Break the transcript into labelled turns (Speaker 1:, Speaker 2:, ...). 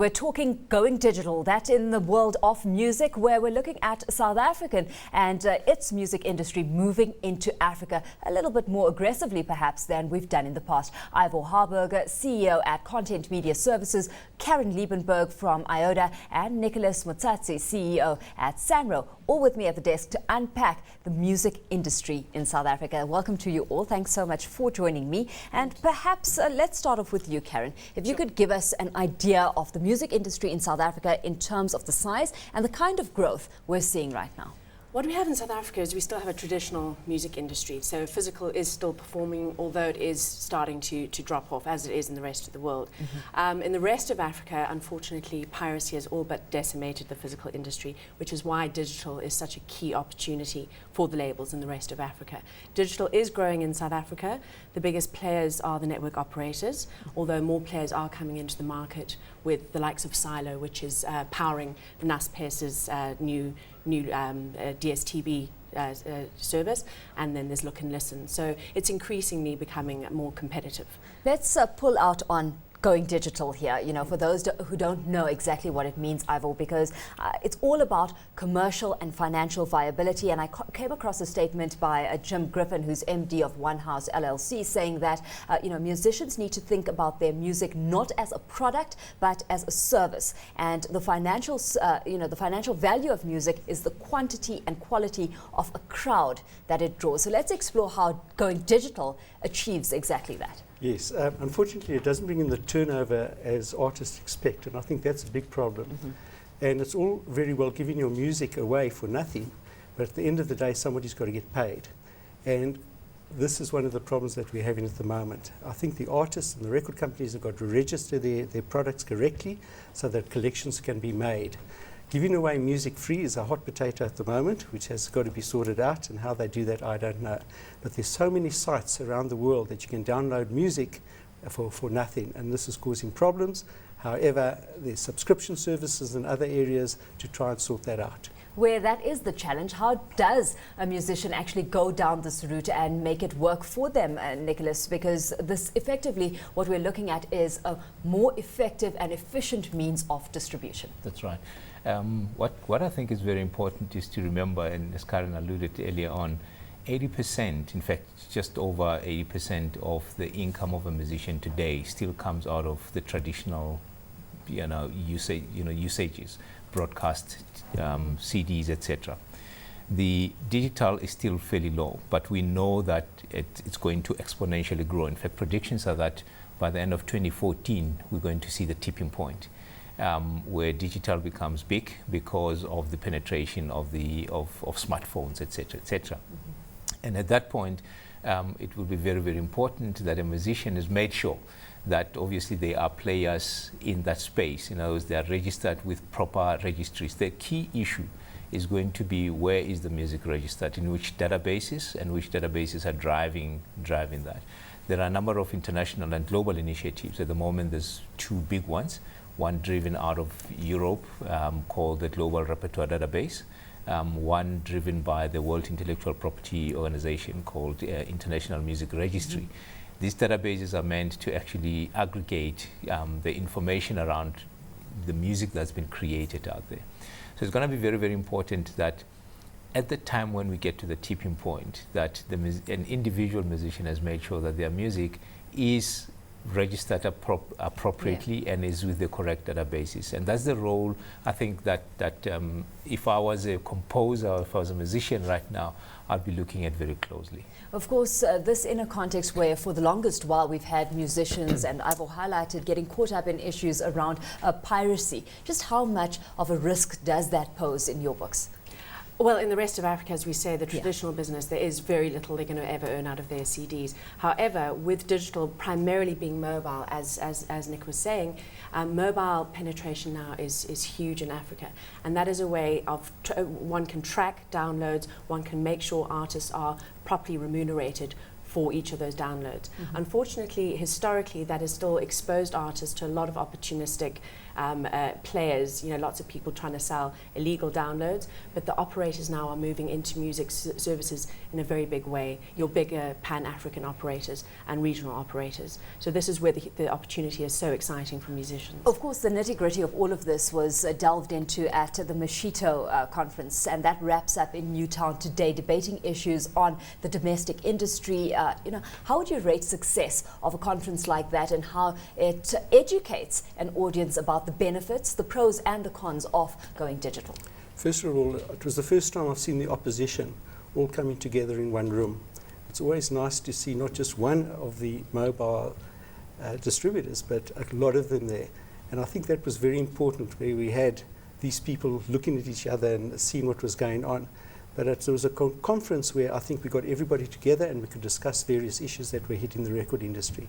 Speaker 1: we're talking going digital, that in the world of music, where we're looking at South African and its music industry moving into Africa a little bit more aggressively perhaps than we've done in the past. Ivor Haarburger, CEO at Content Media Services, Karen Libbenburg from Ioda, and Nicholas Motsatse, CEO at SAMRO, all with me at the desk to unpack the music industry in South Africa. Welcome to you all. Thanks so much for joining me. And perhaps let's start off with you, Karen. If you could give us an idea of the music industry in South Africa in terms of the size and the kind of growth we're seeing right now.
Speaker 2: What we have in South Africa is we still have a traditional music industry. So physical is still performing, although it is starting to drop off as it is in the rest of the world. In the rest of Africa, unfortunately, piracy has all but decimated the physical industry, which is why digital is such a key opportunity for the labels in the rest of Africa. Digital is growing in South Africa. The biggest players are the network operators, although more players are coming into the market with the likes of Silo, which is powering the Naspers' new DSTV service, and then there's Look and Listen. So it's increasingly becoming more competitive.
Speaker 1: Let's pull out on going digital here, you know, for those who don't know exactly what it means, Ivor, because it's all about commercial and financial viability. And I came across a statement by Jim Griffin, who's MD of One House LLC, saying that musicians need to think about their music not as a product but as a service. And the financial, the financial value of music is the quantity and quality of a crowd that it draws. So let's explore how going digital achieves exactly that.
Speaker 3: Yes, unfortunately it doesn't bring in the turnover as artists expect, and I think that's a big problem. And it's all very well giving your music away for nothing, but at the end of the day somebody's got to get paid. And this is one of the problems that we're having at the moment. I think the artists and the record companies have got to register their products correctly so that collections can be made. Giving away music free is a hot potato at the moment, which has got to be sorted out, and how they do that I don't know. But there's so many sites around the world that you can download music for nothing, and this is causing problems. However, there's subscription services in other areas to try and sort that out.
Speaker 1: Where that is the challenge, how does a musician actually go down this route and make it work for them, Nicholas? Because this effectively, what we're looking at is a more effective and efficient means of distribution.
Speaker 4: That's right. What I think is very important is to remember, and as Karen alluded to earlier on, 80%, in fact, just over 80% of the income of a musician today still comes out of the traditional, usages, broadcast, CDs, etc. The digital is still fairly low, but we know that it's going to exponentially grow. In fact, predictions are that by the end of 2014, we're going to see the tipping point. Where digital becomes big because of the penetration of smartphones, etc., etc. And at that point, it will be very, very important that a musician is made sure that obviously they are players in that space. They are registered with proper registries. The key issue is going to be where is the music registered, in which databases, and which databases are driving that. There are a number of international and global initiatives. At the moment, there's two big ones. One driven out of Europe called the Global Repertoire Database, one driven by the World Intellectual Property Organization called International Music Registry. These databases are meant to actually aggregate the information around the music that's been created out there. So it's going to be very, very important that at the time when we get to the tipping point, that an individual musician has made sure that their music is registered appropriately and is with the correct databases. And that's the role, I think, that if I was a composer or if I was a musician right now, I'd be looking at very closely.
Speaker 1: Of course, this in a context where for the longest while we've had musicians, and I've highlighted, getting caught up in issues around piracy. Just how much of a risk does that pose in your books?
Speaker 2: Well, in the rest of Africa, as we say, the traditional business, there is very little they're going to ever earn out of their CDs. However, with digital primarily being mobile, as Nick was saying, mobile penetration now is huge in Africa. And that is a way of, one can track downloads, one can make sure artists are properly remunerated for each of those downloads. Unfortunately, historically, that has still exposed artists to a lot of opportunistic players, lots of people trying to sell illegal downloads, but the operators now are moving into music services in a very big way, your bigger Pan-African operators and regional operators. So this is where the opportunity is so exciting for musicians.
Speaker 1: Of course, the nitty-gritty of all of this was delved into at the Mashito conference, and that wraps up in Newtown today, debating issues on the domestic industry. How would you rate success of a conference like that, and how it educates an audience about the benefits, the pros and the cons of going digital?
Speaker 3: First of all, it was the first time I've seen the opposition all coming together in one room. It's always nice to see not just one of the mobile distributors, but a lot of them there. And I think that was very important, where we had these people looking at each other and seeing what was going on. But it was a conference where I think we got everybody together and we could discuss various issues that were hitting the record industry.